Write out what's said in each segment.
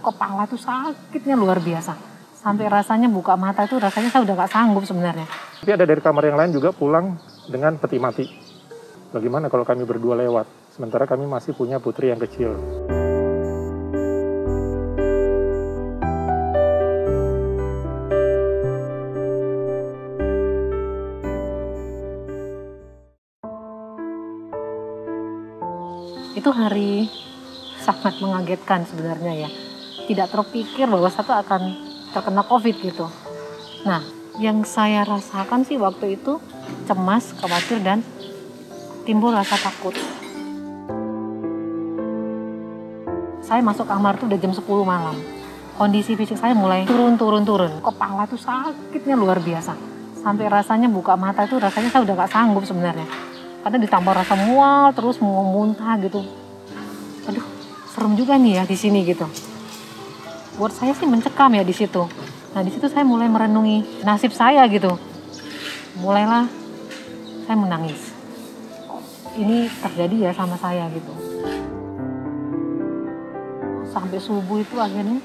kepala tuh sakitnya luar biasa. Sampai rasanya buka mata itu rasanya saya udah gak sanggup sebenarnya. Tapi ada dari kamar yang lain juga pulang dengan peti mati. Bagaimana kalau kami berdua lewat, sementara kami masih punya putri yang kecil. Itu hari sangat mengagetkan sebenarnya ya. Tidak terpikir bahwa satu akan terkena COVID gitu. Nah, yang saya rasakan sih waktu itu cemas, khawatir, dan timbul rasa takut. Saya masuk kamar tuh udah jam 10 malam. Kondisi fisik saya mulai turun. Kepala tuh sakitnya luar biasa. Sampai rasanya buka mata itu rasanya saya udah gak sanggup sebenarnya. Karena ditambah rasa mual, terus mau muntah gitu. Aduh, serem juga nih ya di sini gitu. Buat saya sih mencekam ya di situ. Nah, di situ saya mulai merenungi nasib saya gitu. Mulailah saya menangis. Ini terjadi ya sama saya gitu. Sampai subuh itu akhirnya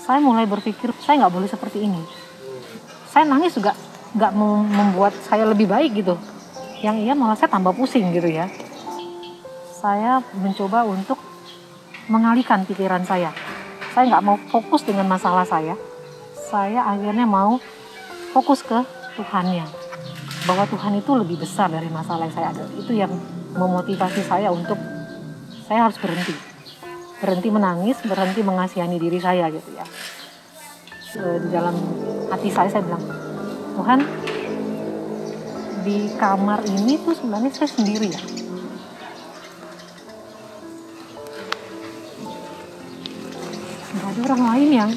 saya mulai berpikir saya nggak boleh seperti ini. Saya nangis juga nggak membuat saya lebih baik gitu. Yang iya malah saya tambah pusing gitu ya. Saya mencoba untuk mengalihkan pikiran saya. Saya nggak mau fokus dengan masalah saya. Saya akhirnya mau fokus ke Tuhannya. Bahwa Tuhan itu lebih besar dari masalah yang saya ada. Itu yang memotivasi saya untuk saya harus berhenti. Berhenti menangis, berhenti mengasihani diri saya gitu ya. Di dalam hati saya bilang, Tuhan, di kamar ini tuh sebenarnya saya sendiri ya. Nggak ada orang lain yang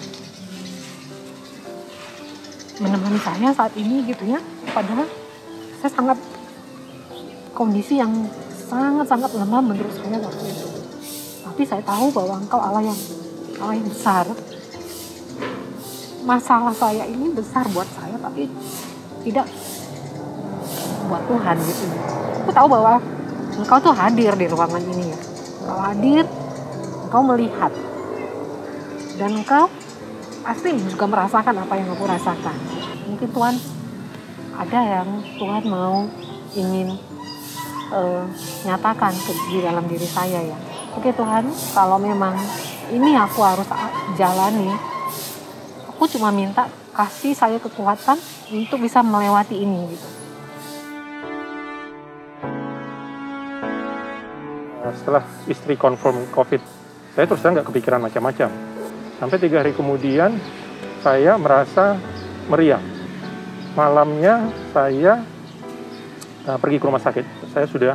menemani saya saat ini gitu ya. Padahal saya sangat kondisi yang sangat lemah menurut saya waktu itu. Tapi saya tahu bahwa Engkau Allah yang besar. Masalah saya ini besar buat saya, tapi tidak buat Tuhan gitu. Aku tahu bahwa Engkau tuh hadir di ruangan ini ya. Engkau hadir, Engkau melihat. Dan Engkau pasti juga merasakan apa yang aku rasakan. Mungkin Tuhan ada yang Tuhan mau ingin nyatakan di dalam diri saya ya. Oke Tuhan, kalau memang ini aku harus jalani, aku cuma minta kasih saya kekuatan untuk bisa melewati ini gitu. Setelah istri confirm COVID, saya terus terang nggak kepikiran macam-macam. Sampai 3 hari kemudian, saya merasa meriang. Malamnya saya pergi ke rumah sakit. Saya sudah,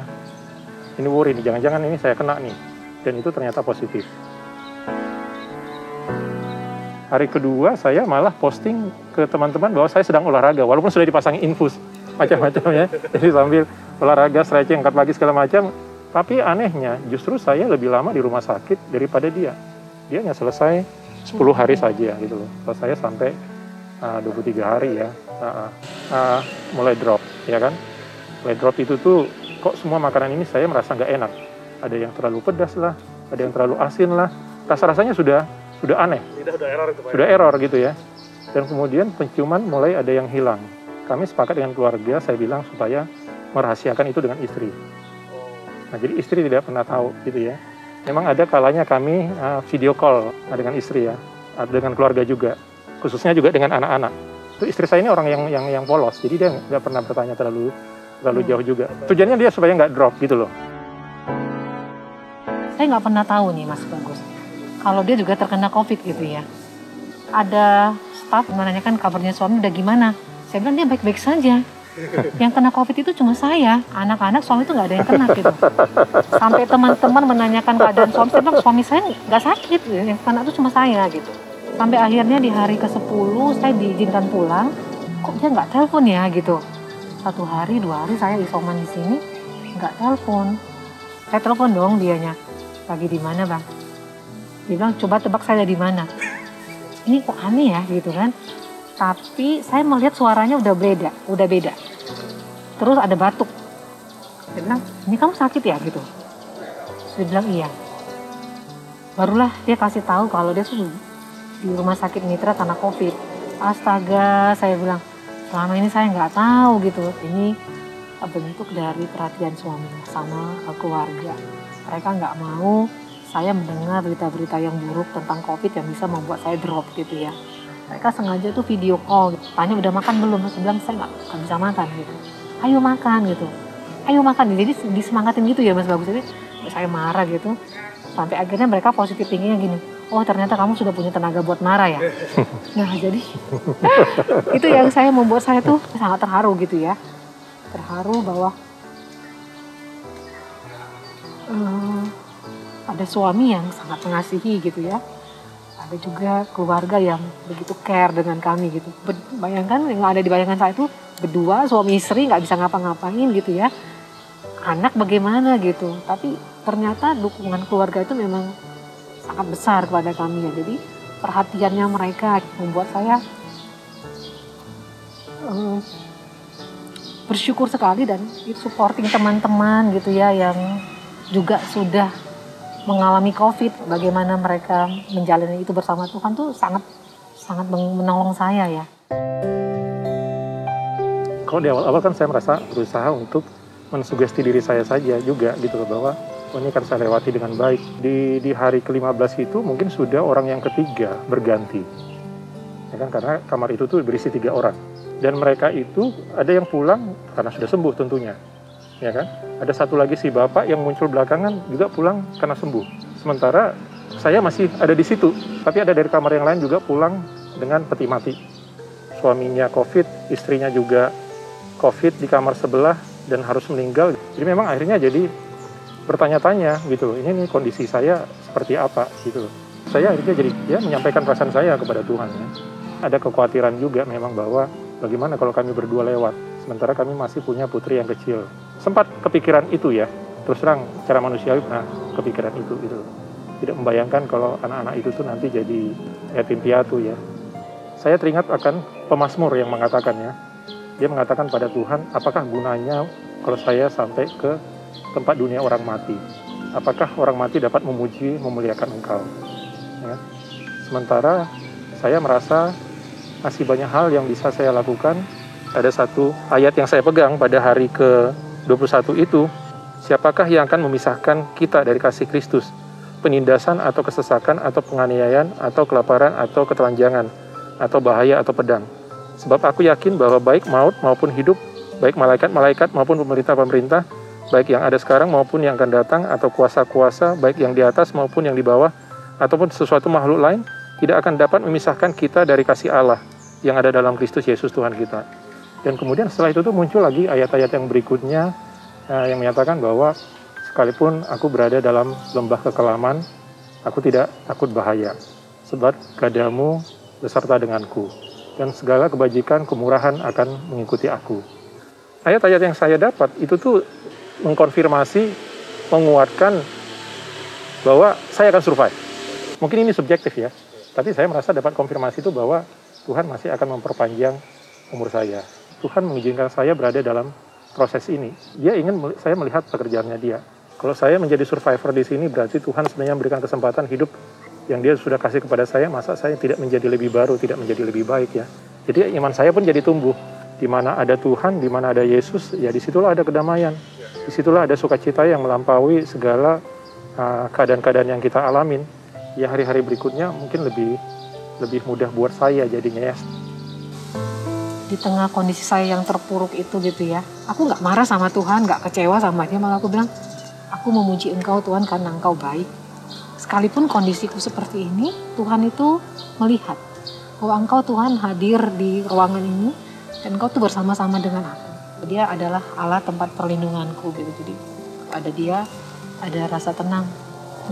ini worry nih, jangan-jangan ini saya kena nih. Dan itu ternyata positif. Hari kedua, saya malah posting ke teman-teman bahwa saya sedang olahraga, walaupun sudah dipasang infus, macam-macam ya. Jadi sambil olahraga, stretching, angkat pagi, segala macam. Tapi anehnya, justru saya lebih lama di rumah sakit daripada dia. Dia hanya selesai 10 hari saja gitu loh. Kalau saya sampai 23 hari ya, mulai drop, ya kan? Mulai drop itu tuh, kok semua makanan ini saya merasa nggak enak. Ada yang terlalu pedas lah, ada yang terlalu asin lah. Rasa-rasanya sudah aneh. Sudah error itu Pak. Sudah error gitu ya. Dan kemudian penciuman mulai ada yang hilang. Kami sepakat dengan keluarga, saya bilang supaya merahasiakan itu dengan istri. Nah, jadi istri tidak pernah tahu gitu ya. Memang ada kalanya kami video call dengan istri ya, dengan keluarga juga, khususnya juga dengan anak-anak. Itu istri saya ini orang yang polos, jadi dia nggak pernah bertanya terlalu jauh juga. Tujuannya dia supaya nggak drop gitu loh. Saya nggak pernah tahu nih Mas Bagus, kalau dia juga terkena COVID gitu ya. Ada staf menanyakan kabarnya suami udah gimana. Saya bilang dia baik-baik saja. Yang kena COVID itu cuma saya, anak-anak, suami itu nggak ada yang kena gitu. Sampai teman-teman menanyakan keadaan suami, saya bilang suami saya nggak sakit, yang kena itu cuma saya gitu. Sampai akhirnya di hari ke-10 saya diizinkan pulang, kok dia nggak telepon ya gitu. 1 hari, 2 hari saya isoman di sini, nggak telepon. Saya telepon dong dianya, lagi di mana bang? Dia bilang coba tebak saya di mana. Ini kok aneh ya gitu kan. Tapi saya melihat suaranya udah beda. Terus ada batuk. Dia bilang, ini kamu sakit ya gitu. Dia bilang iya. Barulah dia kasih tahu kalau dia tuh di rumah sakit Mitra karena COVID. Astaga, saya bilang, selama ini saya nggak tahu gitu. Ini bentuk dari perhatian suami sama keluarga. Mereka nggak mau saya mendengar berita-berita yang buruk tentang COVID yang bisa membuat saya drop gitu ya. Mereka sengaja tuh video call, tanya udah makan belum? Saya bilang saya nggak bisa makan gitu. Ayo makan gitu. Ayo makan. Jadi disemangatin gitu ya Mas Bagus. Jadi saya marah gitu. Sampai akhirnya mereka positif tingginya gini. Oh ternyata kamu sudah punya tenaga buat marah ya. Nah jadi itu yang membuat saya tuh sangat terharu gitu ya. Terharu bahwa ada suami yang sangat mengasihi gitu ya. Ada juga keluarga yang begitu care dengan kami gitu. Bayangkan yang ada di bayangan saya itu berdua suami istri nggak bisa ngapa-ngapain gitu ya. Anak bagaimana gitu. Tapi ternyata dukungan keluarga itu memang sangat besar kepada kami ya. Jadi perhatiannya mereka membuat saya bersyukur sekali dan supporting teman-teman gitu ya yang juga sudah mengalami COVID, bagaimana mereka menjalani itu bersama Tuhan tuh sangat menolong saya ya. Kalau di awal-awal kan saya merasa berusaha untuk mensugesti diri saya saja juga gitu loh, bahwa ini kan saya lewati dengan baik. Di hari ke-15 itu mungkin sudah orang yang ketiga berganti. Ya kan, karena kamar itu tuh berisi 3 orang. Dan mereka itu ada yang pulang karena sudah sembuh tentunya. Ya kan? Ada satu lagi si bapak yang muncul belakangan juga pulang karena sembuh. Sementara saya masih ada di situ, tapi ada dari kamar yang lain juga pulang dengan peti mati. Suaminya COVID, istrinya juga COVID di kamar sebelah dan harus meninggal. Jadi memang akhirnya jadi bertanya-tanya gitu loh, ini nih kondisi saya seperti apa gitu loh. Saya akhirnya jadi ya menyampaikan perasaan saya kepada Tuhan ya. Ada kekhawatiran juga memang bahwa bagaimana kalau kami berdua lewat, sementara kami masih punya putri yang kecil. Sempat kepikiran itu ya, terus terang cara manusiawi kepikiran itu gitu. Tidak membayangkan kalau anak-anak itu tuh nanti jadi yatim piatu ya. Saya teringat akan pemazmur yang mengatakannya. Dia mengatakan pada Tuhan, apakah gunanya kalau saya sampai ke tempat dunia orang mati? Apakah orang mati dapat memuji, memuliakan Engkau? Ya. Sementara saya merasa masih banyak hal yang bisa saya lakukan. Ada satu ayat yang saya pegang pada hari ke-21 itu, siapakah yang akan memisahkan kita dari kasih Kristus? Penindasan atau kesesakan atau penganiayaan atau kelaparan atau ketelanjangan atau bahaya atau pedang. Sebab aku yakin bahwa baik maut maupun hidup, baik malaikat-malaikat maupun pemerintah-pemerintah, baik yang ada sekarang maupun yang akan datang, atau kuasa-kuasa, baik yang di atas maupun yang di bawah, ataupun sesuatu makhluk lain, tidak akan dapat memisahkan kita dari kasih Allah yang ada dalam Kristus Yesus Tuhan kita. Dan kemudian setelah itu tuh muncul lagi ayat-ayat yang berikutnya yang menyatakan bahwa sekalipun aku berada dalam lembah kekelaman, aku tidak takut bahaya, sebab gadamu beserta denganku, dan segala kebajikan kemurahan akan mengikuti aku. Ayat-ayat yang saya dapat itu tuh mengkonfirmasi, menguatkan bahwa saya akan survive. Mungkin ini subjektif ya, tapi saya merasa dapat konfirmasi itu bahwa Tuhan masih akan memperpanjang umur saya. Tuhan mengizinkan saya berada dalam proses ini. Dia ingin saya melihat pekerjaannya Dia. Kalau saya menjadi survivor di sini, berarti Tuhan sebenarnya memberikan kesempatan hidup yang Dia sudah kasih kepada saya. Masa saya tidak menjadi lebih baru, tidak menjadi lebih baik ya. Jadi iman saya pun jadi tumbuh. Di mana ada Tuhan, di mana ada Yesus, ya disitulah ada kedamaian. Disitulah ada sukacita yang melampaui segala keadaan-keadaan yang kita alamin. Ya hari-hari berikutnya mungkin lebih mudah buat saya jadinya ya. Di tengah kondisi saya yang terpuruk itu gitu ya, aku nggak marah sama Tuhan, nggak kecewa sama Dia, malah aku bilang, aku memuji Engkau Tuhan karena Engkau baik. Sekalipun kondisiku seperti ini, Tuhan itu melihat bahwa Engkau Tuhan hadir di ruangan ini dan Engkau tuh bersama-sama dengan aku. Dia adalah Allah tempat perlindunganku gitu. Jadi ada Dia, ada rasa tenang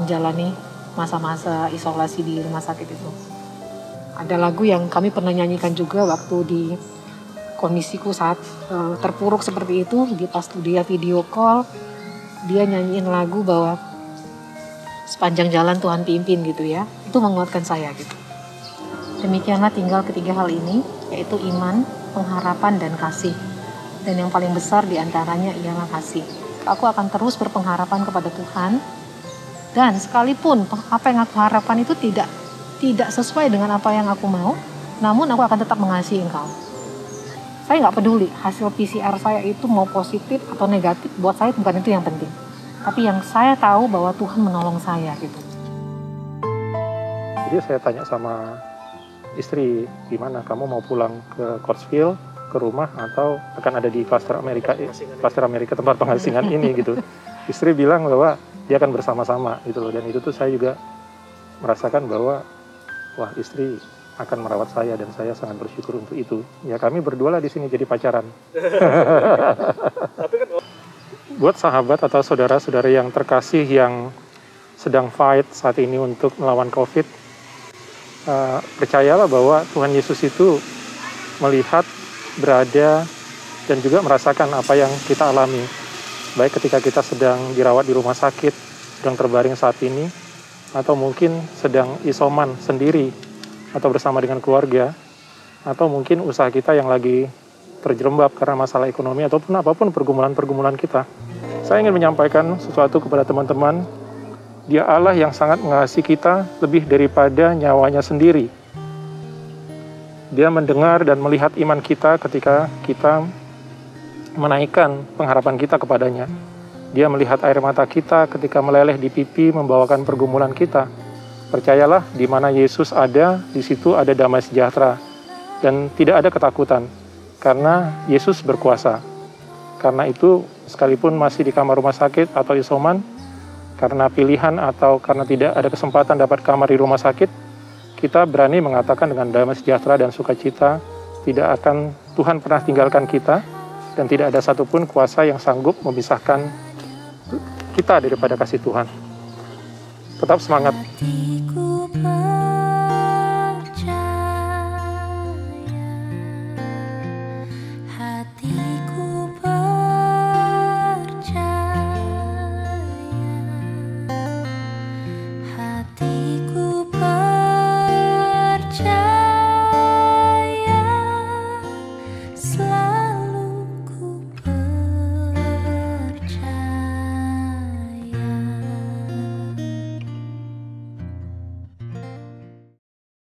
menjalani masa-masa isolasi di rumah sakit itu. Ada lagu yang kami pernah nyanyikan juga waktu di kondisiku saat terpuruk seperti itu, pas dia video call, dia nyanyiin lagu bahwa sepanjang jalan Tuhan pimpin gitu ya. Itu menguatkan saya gitu. Demikianlah tinggal ketiga hal ini, yaitu iman, pengharapan, dan kasih. Dan yang paling besar diantaranya ialah kasih. Aku akan terus berpengharapan kepada Tuhan Dan sekalipun apa yang aku harapkan itu tidak sesuai dengan apa yang aku mau, namun aku akan tetap mengasihi engkau. Saya nggak peduli hasil PCR saya itu mau positif atau negatif, buat saya bukan itu yang penting. Tapi yang saya tahu bahwa Tuhan menolong saya gitu. Jadi saya tanya sama istri, gimana kamu mau pulang ke Coatesville, ke rumah, atau akan ada di Cluster Amerika tempat pengasingan ini gitu. Istri bilang bahwa dia akan bersama-sama gitu loh, dan itu tuh saya juga merasakan bahwa wah, istri akan merawat saya dan saya sangat bersyukur untuk itu. Ya kami berdua lah di sini jadi pacaran. Buat sahabat atau saudara-saudara yang terkasih yang sedang fight saat ini untuk melawan COVID, percayalah bahwa Tuhan Yesus itu melihat, berada, dan juga merasakan apa yang kita alami. Baik ketika kita sedang dirawat di rumah sakit, sedang terbaring saat ini, atau mungkin sedang isoman sendiri, atau bersama dengan keluarga, atau mungkin usaha kita yang lagi terjerembab karena masalah ekonomi, ataupun apapun pergumulan-pergumulan kita. Saya ingin menyampaikan sesuatu kepada teman-teman. Dia Allah yang sangat mengasihi kita lebih daripada nyawanya sendiri. Dia mendengar dan melihat iman kita ketika kita menaikkan pengharapan kita kepadanya. Dia melihat air mata kita ketika meleleh di pipi membawakan pergumulan kita. Percayalah, di mana Yesus ada, di situ ada damai sejahtera. Dan tidak ada ketakutan, karena Yesus berkuasa. Karena itu, sekalipun masih di kamar rumah sakit atau isoman, karena pilihan atau karena tidak ada kesempatan dapat kamar di rumah sakit, kita berani mengatakan dengan damai sejahtera dan sukacita, tidak akan Tuhan pernah tinggalkan kita, dan tidak ada satupun kuasa yang sanggup memisahkan kita daripada kasih Tuhan. Tetap semangat.